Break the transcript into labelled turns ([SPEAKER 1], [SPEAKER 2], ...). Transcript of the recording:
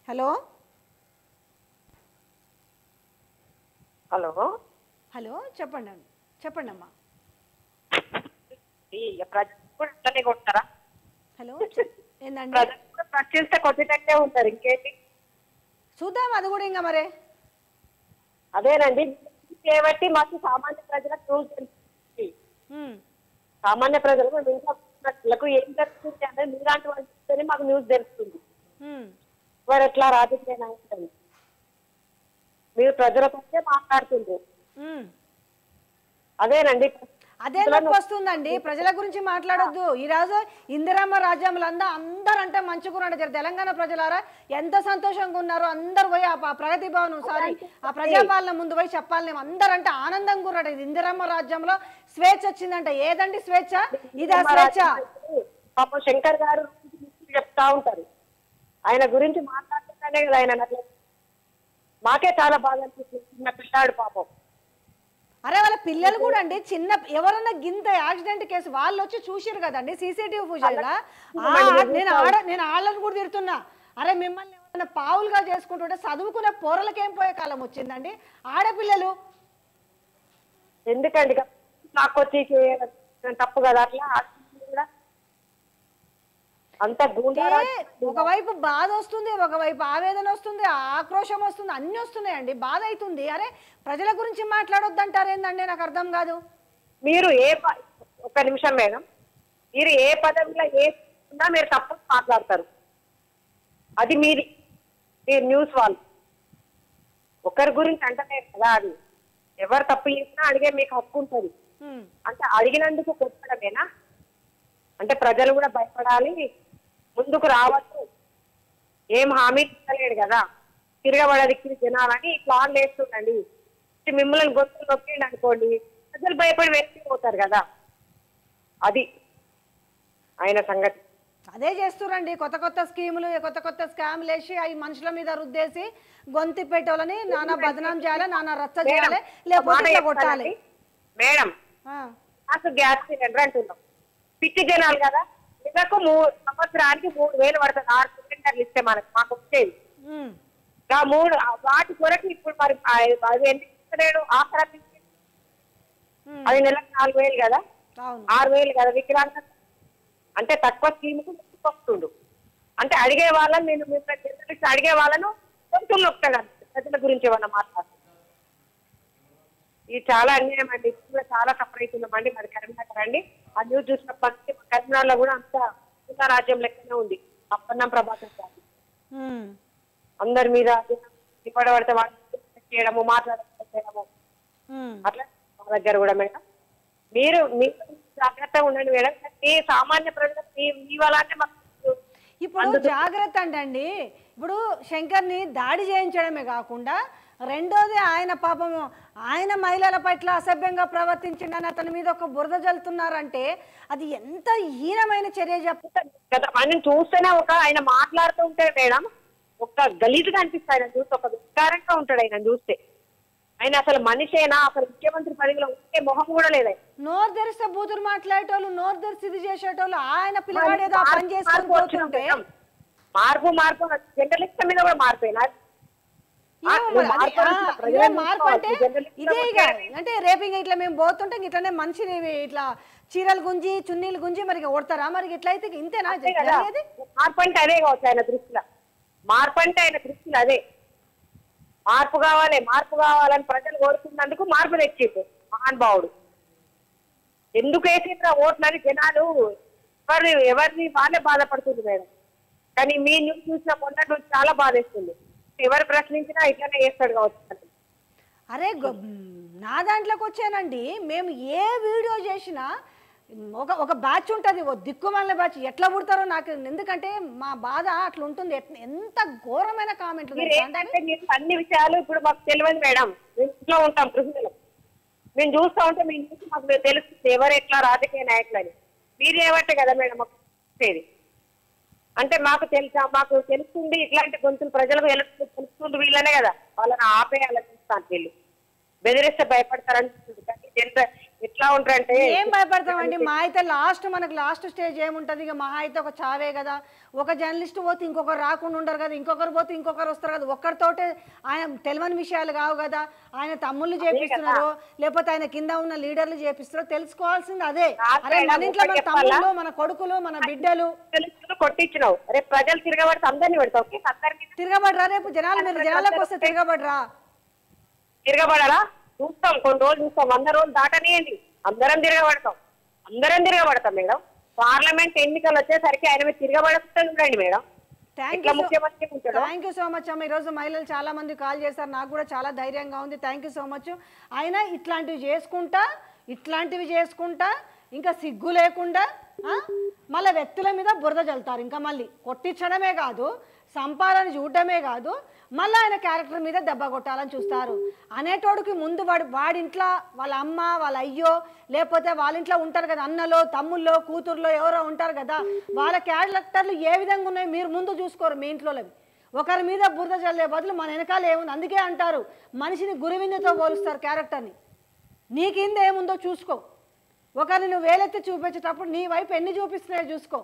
[SPEAKER 1] Hello
[SPEAKER 2] hello
[SPEAKER 1] hello చెప్పండి చెప్పండి అమ్మా.
[SPEAKER 2] ప్రజలు కూడా అట్లనే కొడతారా?
[SPEAKER 1] హలో ఏందండి?
[SPEAKER 2] ప్రజలు కూడా ప్రశ్నిస్తే కొద్దిటట్టే ఉంటారు, ఇంకేంటి?
[SPEAKER 1] చూద్దాం అది కూడా ఇంకా మరే.
[SPEAKER 2] అదేనండి, చేయబట్టి మాకు సామాన్య ప్రజలకు న్యూస్ తెలుస్తుంది. సామాన్య ప్రజలకు మిగతాలకు ఏం తెలుస్తుంది అనేది మీలాంటి వాళ్ళు చెప్తేనే మాకు న్యూస్ తెలుస్తుంది. వారు ఎట్లా రాజకీయ నాయకులు మీరు ప్రజలకొచ్చే మాట్లాడుతుండ్రు. అదేనండి,
[SPEAKER 1] అదే నొప్పి వస్తుందండి. ప్రజల గురించి మాట్లాడొద్దు. ఈరోజు ఇందిరమ్మ రాజ్యంలో అందరూ అంటే మంచిగున్నాడు. తెలంగాణ ప్రజలారా ఎంత సంతోషంగా ఉన్నారో అందరు పోయి ఆ ప్రగతి భవన్ ఆ ప్రజాపాలన ముందు పోయి చెప్పాలి. అందరూ అంటే ఆనందంగా ఉన్నాడు. ఇది ఇందిరమ్మ రాజ్యంలో స్వేచ్ఛ వచ్చిందంట. ఏదండి స్వేచ్ఛ? ఇదా స్వేచ్ఛ?
[SPEAKER 2] పాపం శంకర్ గారు చెప్తా ఉంటారు, ఆయన గురించి మాట్లాడుతుంటేనే కదా ఆయన మాకే చాలా బాగా అనిపిస్తుంది. చిన్న పిల్లాడు పాపం.
[SPEAKER 1] అరే వాళ్ళ పిల్లలు కూడా అండి, చిన్న ఎవరన్నా గింత యాక్సిడెంట్ కేసు వాళ్ళు వచ్చి చూసిరు కదండి సీసీటీవీ ఫుటేజ్లా. నేను వాళ్ళని కూడా తిడుతున్నా. అరే మిమ్మల్ని ఎవరైనా పావులుగా చేసుకుంటుంటే చదువుకునే పోరలకేం పోయే కాలం వచ్చిందండి? ఆడపిల్లలు
[SPEAKER 2] ఎందుకండి నాకు వచ్చి తప్పు కదా అట్లా కూడా అంత
[SPEAKER 1] ఒకవైపు బాధ వస్తుంది, ఒకవైపు ఆవేదన వస్తుంది, ఆక్రోశం వస్తుంది, అన్ని వస్తున్నాయండి. బాధ అవుతుంది. అరే ప్రజల గురించి మాట్లాడొద్దంటారు ఏందండి? నాకు అర్థం కాదు.
[SPEAKER 2] మీరు ఒక్క నిమిషం మేడం, మీరు ఏ పదవిలో ఉన్నా మీరు తప్పు మాట్లాడతారు. అది మీరు న్యూస్ వాళ్ళు ఒకరి గురించి అంటనే కదా. అది ఎవరు తప్పు చేసినా అడిగే మీకు హక్కు ఉంటుంది. అంటే అడిగినందుకు కొట్టడమేనా? అంటే ప్రజలు కూడా భయపడాలి, ముందుకు రావచ్చు. ఏం హామీ ఇస్తలేడు కదా, తిరగబడదికి జనాలని ప్లాన్ వేస్తుండండి. మిమ్మల్ని గొంతులు నొక్కిండి అనుకోండి, ప్రజలు భయపడి వెళ్ళిపోతారు కదా. అది ఆయన సంగతి.
[SPEAKER 1] అదే చేస్తురండి. కొత్త కొత్త స్కీములు, కొత్త కొత్త స్కామ్లు వేసి అవి మనుషుల మీద రుద్దేసి గొంతు పెట్టాలని నానా బదనాం చేయాలి, నానా రచ్చ చేయాలి, లేకపోతే కొట్టాలి.
[SPEAKER 2] మేడం నాకు గ్యాస్ సిలిండర్ అంటున్నాం, పిచ్చి జనాలు కదా. నెలకు సంవత్సరానికి 3,000 పడుతుంది. 6 సిలిండర్లు ఇస్తే మాకు వచ్చేది. వాటి కొరకు ఇప్పుడు మరి అది ఎందుకు ఇస్తలేడు? ఆసరా అది నెలకు 4,000 కదా, 6,000 కదా వికలాంగ. అంటే తక్కువ స్కీమ్కు వస్తుండు. అంటే అడిగే వాళ్ళని నేను జర్నలిస్ట్ అడిగే వాళ్ళను కొంచెం నొక్కగా ప్రజల గురించి ఏమన్నా మాట్లాడుతున్నాను. ఇది చాలా అన్యాయం అండి. ఇప్పుడు చాలా సఫర్ అవుతున్నామండి. మరి కరీంనగర్ అండి, ఆ న్యూస్ చూసినప్పటి కరీంనగర్లో కూడా అంత రాజ్యం లెక్కనే ఉంది. అప్పన్నం ప్రభాకర్ గారు అందరి మీద పడబడితే వాళ్ళు చేయడము, మాట్లాడము అట్లా మా దగ్గర కూడా. మేడం మీరు జాగ్రత్తగా ఉండండి మేడం. ఈ సామాన్య ప్రజలకు మీ వల్ల అంటే
[SPEAKER 1] ఇప్పుడు జాగ్రత్త అండి. ఇప్పుడు శంకర్ని దాడి చేయించడమే కాకుండా రెండోది ఆయన పాపము ఆయన మహిళల పట్ల అసభ్యంగా ప్రవర్తించిందని అతని మీద ఒక బురద జల్లుతున్నారంటే అది ఎంత హీనమైన చర్య చెప్తారు.
[SPEAKER 2] ఆయన చూస్తేనే ఆయన మాట్లాడుతుంటే మేడం ఒక గలీజుగా అనిపిస్తుంది. ఆయన చూస్తే ఒక వికారంగా ఉంటాడు. ఆయన చూస్తే ఆయన అసలు మనిషేనా? అసలు ముఖ్యమంత్రి పదవిలో ఉంటే మొహం కూడా లేదా?
[SPEAKER 1] నోరు తెరిస్తే బూతులు మాట్లాడేటోళ్ళు, నోరు తెరిచి ఇది చేసేటోళ్ళు. ఆయన పిల్లవాడు ఏదో పని చేసుకొని పోతుంటే
[SPEAKER 2] మార్పు జర్నలిస్ట్ మీద కూడా మారిపోయినా
[SPEAKER 1] మార్పు అంటే ఇదే. అంటే రేపు ఇంకా ఇట్లా మేము పోతుంటే ఇట్లానే మనిషిని ఇట్లా చీరలు గుంజి చున్నీలు గుంజి మరి కొడతారా? మరి ఇట్లయితే ఇంతేనా జరిగేది?
[SPEAKER 2] మార్పు అంటే అదే కావచ్చు ఆయన దృష్టిలో. మార్పు అంటే ఆయన దృష్టిలో అదే. మార్పు కావాలని ప్రజలు కోరుతున్నందుకు మార్పు తెచ్చిండు మహానుభావుడు. ఎందుకు వేసిండ్రా ఓట్లని జనాలు ఎవరిని వాళ్ళే బాధపడుతుంది మేడం. కానీ మీ న్యూస్ చూసిన మొన్నటి నుంచి చాలా బాధేస్తుంది. ఎవరు ప్రశ్నించినా ఇట్లానే చేస్తాడు కావచ్చు.
[SPEAKER 1] అరే నా దాంట్లోకి వచ్చానండి. మేము ఏ వీడియో చేసినా ఒక బ్యాచ్ ఉంటుంది, ఓ దిక్కుమాల బ్యాచ్. ఎట్లా పుడతారో నాకు, ఎందుకంటే మా బాధ అట్లా ఉంటుంది. ఎంత ఘోరమైన కామెంట్లు.
[SPEAKER 2] అన్ని విషయాలు ఇప్పుడు మాకు తెలియదు మేడం. మేము ఇంట్లో ఉంటాం, కృష్ణలో మేము చూస్తూ ఉంటే మీ న్యూస్ మాకు తెలుస్తుంది ఎవరు ఎట్లా రాజకీయ నాయకులు అని. మీరు ఏమంటే కదా మేడం మాకు తెలిసేది. అంటే మాకు తెలుస్తుంది ఇట్లాంటి గొంతులు ప్రజలకు తెలుస్తుంది వీళ్ళనే కదా. వాళ్ళని ఆపేయాలని చూస్తాను. వీళ్ళు బెదిరిస్తే భయపడతారని కానీ ఎట్లా ఉంటారంటే
[SPEAKER 1] ఏం భయపడతామండి? మా అయితే మనకు లాస్ట్ స్టేజ్ ఏముంటది? ఇక మహా అయితే ఒక చావే కదా. ఒక జర్నలిస్ట్ పోతే ఇంకొకరు రాకుండా ఉండరు కదా, ఇంకొకరు పోతే ఇంకొకరు వస్తారు కదా. ఒక్కరితోటే ఆయన తెలియని విషయాలు కావు కదా. ఆయన తమ్ముళ్ళు చేపిస్తున్నారో లేకపోతే ఆయన కింద ఉన్న లీడర్లు చేపిస్తారో తెలుసుకోవాల్సింది అదే. అరే మన ఇంట్లో మన తమ్ముళ్ళు, మన కొడుకులు, మన బిడ్డలు
[SPEAKER 2] కొట్టించినావు. రేపు ప్రజలు తిరగబడితే అందరినీ పెడతావు.
[SPEAKER 1] తిరగబడరా? రేపు మీరు జనాలకు వస్తే తిరగబడరా?
[SPEAKER 2] తిరగబడాలా? చూస్తాం, కొన్ని రోజులు చూస్తాం. 100 రోజులు దాటనియండి, అందరం తిరగబడతాం మేడం. పార్లమెంట్ ఎన్నికలు వచ్చేసరికి ఆయన మీద తిరగబడుతుంది చూడండి madam.
[SPEAKER 1] Thank you so much అమ్మ. ఈరోజు మహిళలు చాలా మంది కాల్ చేశారు, నాకు కూడా చాలా ధైర్యంగా ఉంది. Thank you so much. అయినా ఇట్లాంటివి చేసుకుంటా ఇంకా సిగ్గు లేకుండా మళ్ళీ వ్యక్తుల మీద బురద చల్లుతారు. ఇంకా మళ్ళీ కొట్టించడమే కాదు, సంపాదన చూడటమే కాదు, మళ్ళీ ఆయన క్యారెక్టర్ మీద దెబ్బ కొట్టాలని చూస్తారు. అనేటోడికి ముందు వాడింట్లో వాళ్ళ అమ్మ, వాళ్ళ అయ్యో, లేకపోతే వాళ్ళ ఇంట్లో ఉంటారు కదా అన్నలో, తమ్ముల్లో, కూతుర్లో ఎవరో ఉంటారు కదా, వాళ్ళ క్యారెక్టర్లు ఏ విధంగా ఉన్నాయో మీరు ముందు చూసుకోరు. మీ ఇంట్లోవి ఒకరి మీద బురద చల్లే బదులు మన వెనకాల ఏముంది. అందుకే అంటారు మనిషిని గురువిందతో పోలుస్తారు క్యారెక్టర్ని. నీ కింద ఏముందో చూసుకో. ఒకరిని నువ్వు వేలెత్తి చూపించేటప్పుడు నీ వైపు ఎన్ని చూపిస్తున్నాయో చూసుకో.